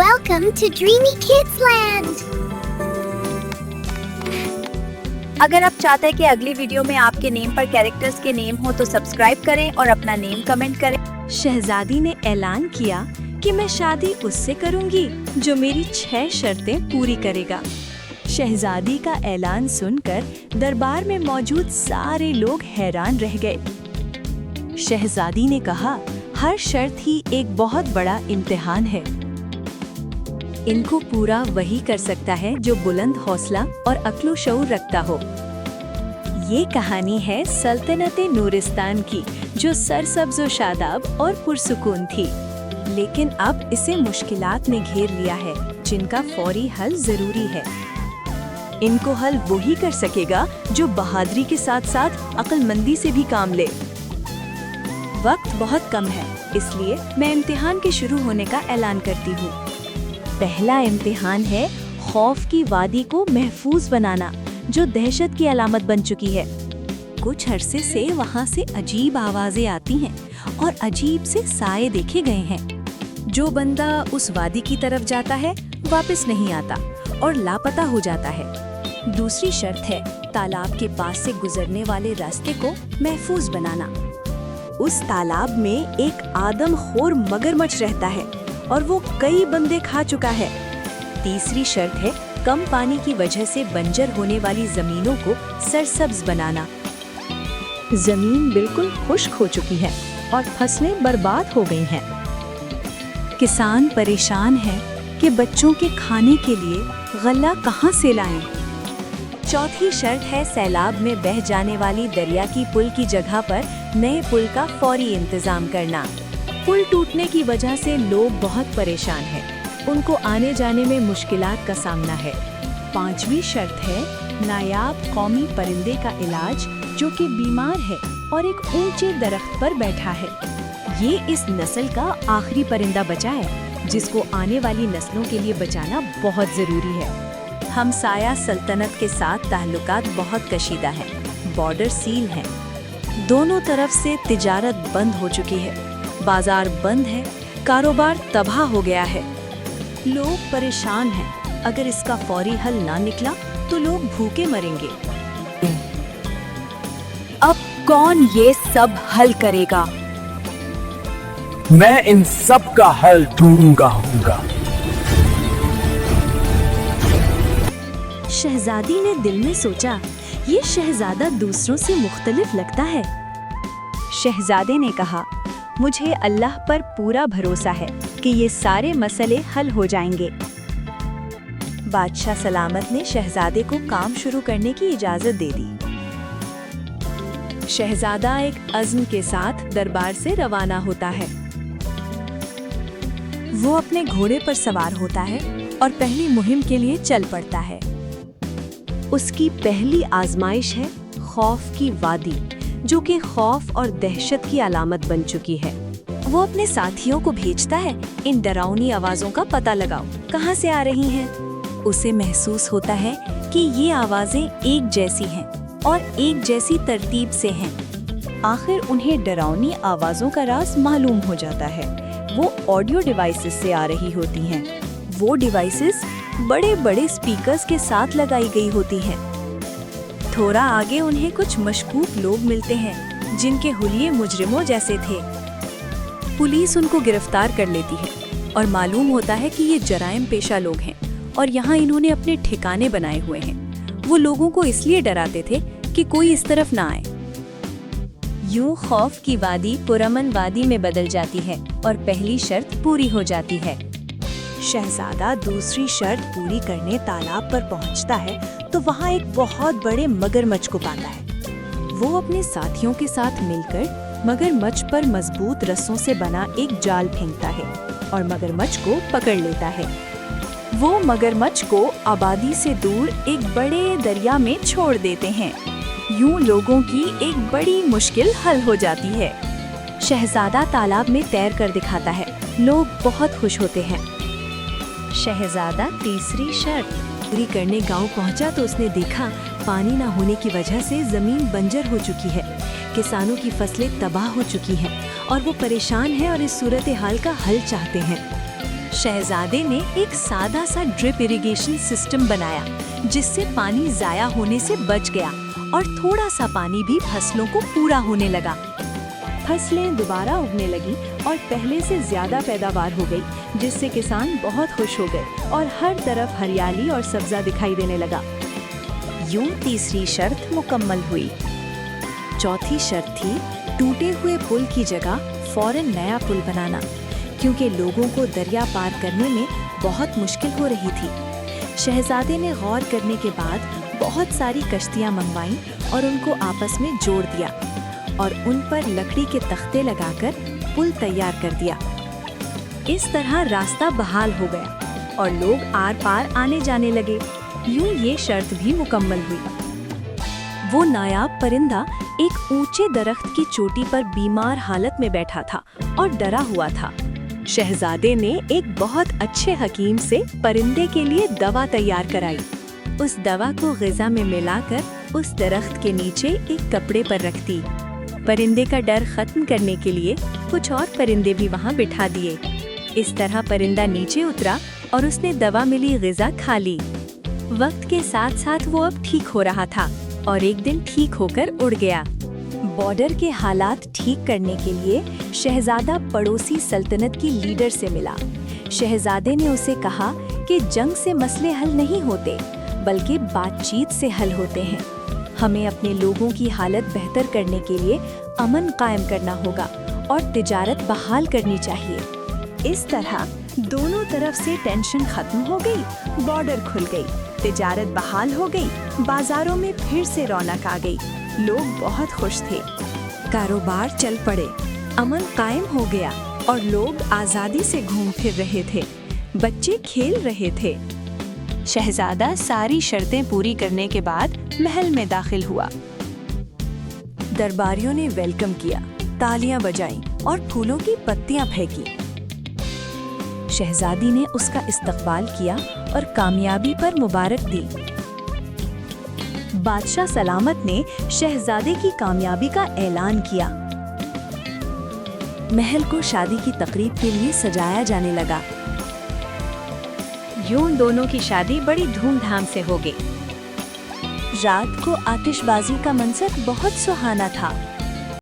Welcome to Dreamy Kids Land. अगर आप चाहते हैं कि अगली वीडियो में आपके नेम पर कैरेक्टर्स के नेम हो तो सब्सक्राइब करें और अपना नेम कमेंट करें। शहजादी ने ऐलान किया कि मैं शादी उससे करूंगी जो मेरी 6 शर्तें पूरी करेगा। शहजादी का ऐलान सुनकर दरबार में मौजूद सारे लोग हैरान रह गए। शहजादी ने कहा, हर शर्त ही एक बहुत बड़ा इम्तिहान है। इनको पूरा वही कर सकता है जो बुलंद हौसला और अक्लो शऊर रखता हो। ये कहानी है सल्तनत नूरिस्तान की, जो सरसब्ज़ व शादाब और पुरसुकून थी, लेकिन अब इसे मुश्किलात ने घेर लिया है जिनका फौरी हल जरूरी है। इनको हल वही कर सकेगा जो बहादुरी के साथ साथ अक्लमंदी से भी काम ले। वक्त बहुत कम है, इसलिए मैं इम्तिहान के शुरू होने का ऐलान करती हूँ। पहला इम्तिहान है खौफ की वादी को महफूज बनाना, जो दहशत की अलामत बन चुकी है। कुछ अरसे से वहाँ से अजीब आवाजें आती हैं और अजीब से साए देखे गए हैं। जो बंदा उस वादी की तरफ जाता है वापस नहीं आता और लापता हो जाता है। दूसरी शर्त है तालाब के पास से गुजरने वाले रास्ते को महफूज बनाना। उस तालाब में एक आदमखोर मगरमच्छ रहता है और वो कई बंदे खा चुका है। तीसरी शर्त है कम पानी की वजह से बंजर होने वाली जमीनों को सरसब्ज बनाना। जमीन बिल्कुल खुश्क हो चुकी है और फसलें बर्बाद हो गई हैं। किसान परेशान हैं कि बच्चों के खाने के लिए गल्ला कहाँ से लाएं। चौथी शर्त है सैलाब में बह जाने वाली दरिया की पुल की जगह पर नए पुल का फौरी इंतजाम करना। पुल टूटने की वजह से लोग बहुत परेशान हैं। उनको आने जाने में मुश्किलात का सामना है। पांचवी शर्त है नायाब कौमी परिंदे का इलाज, जो कि बीमार है और एक ऊंचे दरख्त पर बैठा है। ये इस नस्ल का आखिरी परिंदा बचा है, जिसको आने वाली नस्लों के लिए बचाना बहुत जरूरी है। हमसाया सल्तनत के साथ ताल्लुकात बहुत कशीदा है। बॉर्डर सील है, दोनों तरफ से तिजारत बंद हो चुकी है। बाजार बंद है, कारोबार तबाह हो गया है। लोग परेशान हैं। अगर इसका फौरी हल ना निकला तो लोग भूखे मरेंगे। अब कौन ये सब हल करेगा? मैं इन सब का हल ढूंढूंगा। शहजादी ने दिल में सोचा, ये शहजादा दूसरों से मुख्तलिफ लगता है। शहजादे ने कहा, मुझे अल्लाह पर पूरा भरोसा है कि ये सारे मसले हल हो जाएंगे। बादशाह सलामत ने शहजादे को काम शुरू करने की इजाजत दे दी। शहजादा एक अज़्म के साथ दरबार से रवाना होता है। वो अपने घोड़े पर सवार होता है और पहली मुहिम के लिए चल पड़ता है। उसकी पहली आजमाइश है खौफ की वादी, जो कि खौफ और दहशत की अलामत बन चुकी है। वो अपने साथियों को भेजता है, इन डरावनी आवाजों का पता लगाओ, कहाँ से आ रही हैं। उसे महसूस होता है कि ये आवाजें एक जैसी हैं और एक जैसी तरतीब से हैं। आखिर उन्हें डरावनी आवाजों का राज मालूम हो जाता है। वो ऑडियो डिवाइसेस से आ रही होती हैं। वो डिवाइसेस बड़े बड़े स्पीकर्स के साथ लगाई गई होती हैं। थोड़ा आगे उन्हें कुछ मशकूक लोग मिलते हैं, जिनके हुलिये मुजरिमों जैसे थे। पुलिस उनको गिरफ्तार कर लेती है और मालूम होता है कि ये जराइम पेशा लोग हैं और यहाँ इन्होंने अपने ठिकाने बनाए हुए हैं। वो लोगों को इसलिए डराते थे कि कोई इस तरफ ना आए। यूं खौफ की वादी पुरअमन वादी में बदल जाती है और पहली शर्त पूरी हो जाती है। शहजादा दूसरी शर्त पूरी करने तालाब पर पहुंचता है तो वहाँ एक बहुत बड़े मगरमच्छ को पाता है। वो अपने साथियों के साथ मिलकर मगरमच्छ पर मजबूत रस्सों से बना एक जाल फेंकता है और मगरमच्छ को पकड़ लेता है। वो मगरमच्छ को आबादी से दूर एक बड़े दरिया में छोड़ देते हैं। यूं लोगों की एक बड़ी मुश्किल हल हो जाती है। शहजादा तालाब में तैर कर दिखाता है। लोग बहुत खुश होते हैं। शहजादा तीसरी शर्त पूरी करने गांव पहुंचा तो उसने देखा पानी न होने की वजह से जमीन बंजर हो चुकी है। किसानों की फसलें तबाह हो चुकी हैं और वो परेशान हैं और इस सूरत हाल का हल चाहते हैं। शहजादे ने एक सादा सा ड्रिप इरिगेशन सिस्टम बनाया, जिससे पानी ज़ाया होने से बच गया और थोड़ा सा पानी भी फसलों को पूरा होने लगा। फसलें दोबारा उगने लगी और पहले से ज़्यादा पैदावार हो गई, जिससे किसान बहुत खुश हो गए और हर तरफ हरियाली और सब्ज़ा दिखाई देने लगा। यूं तीसरी शर्त मुकम्मल हुई। चौथी शर्त थी टूटे हुए पुल की जगह फौरन नया पुल बनाना, क्योंकि लोगों को दरिया पार करने में बहुत मुश्किल हो रही थी। शहजादे ने गौर करने के बाद बहुत सारी कश्तियाँ मंगवाईं और उनको आपस में जोड़ दिया और उन पर लकड़ी के तख्ते लगाकर पुल तैयार कर दिया। इस तरह रास्ता बहाल हो गया और लोग आर पार आने जाने लगे। यूं ये शर्त भी मुकम्मल हुई। वो नायाब परिंदा एक ऊंचे दरख्त की चोटी पर बीमार हालत में बैठा था और डरा हुआ था। शहजादे ने एक बहुत अच्छे हकीम से परिंदे के लिए दवा तैयार कराई। उस दवा को ग़िज़ा में मिलाकर उस दरख्त के नीचे एक कपड़े पर रख दी। परिंदे का डर खत्म करने के लिए कुछ और परिंदे भी वहाँ बिठा दिए। इस तरह परिंदा नीचे उतरा और उसने दवा मिली ग़िज़ा खा ली। वक्त के साथ साथ वो अब ठीक हो रहा था और एक दिन ठीक होकर उड़ गया। बॉर्डर के हालात ठीक करने के लिए शहजादा पड़ोसी सल्तनत की लीडर से मिला। शहजादे ने उसे कहा कि जंग से मसले हल नहीं होते, बल्कि बातचीत से हल होते हैं। हमें अपने लोगों की हालत बेहतर करने के लिए अमन कायम करना होगा और तिजारत बहाल करनी चाहिए। इस तरह दोनों तरफ से टेंशन खत्म हो गई, बॉर्डर खुल गई, तिजारत बहाल हो गई, बाजारों में फिर से रौनक आ गई। लोग बहुत खुश थे, कारोबार चल पड़े, अमन कायम हो गया और लोग आज़ादी से घूम फिर रहे थे, बच्चे खेल रहे थे। शहजादा सारी शर्तें पूरी करने के बाद महल में दाखिल हुआ। दरबारियों ने वेलकम किया, तालियां बजाईं और फूलों की पत्तियां फेंकी। शहजादी ने उसका इस्तकबाल किया और कामयाबी पर मुबारक दी। बादशाह सलामत ने शहजादे की कामयाबी का ऐलान किया। महल को शादी की तकरीब के लिए सजाया जाने लगा। यूं दोनों की शादी बड़ी धूमधाम से हो गई। रात को आतिशबाजी का मंजर बहुत सुहाना था।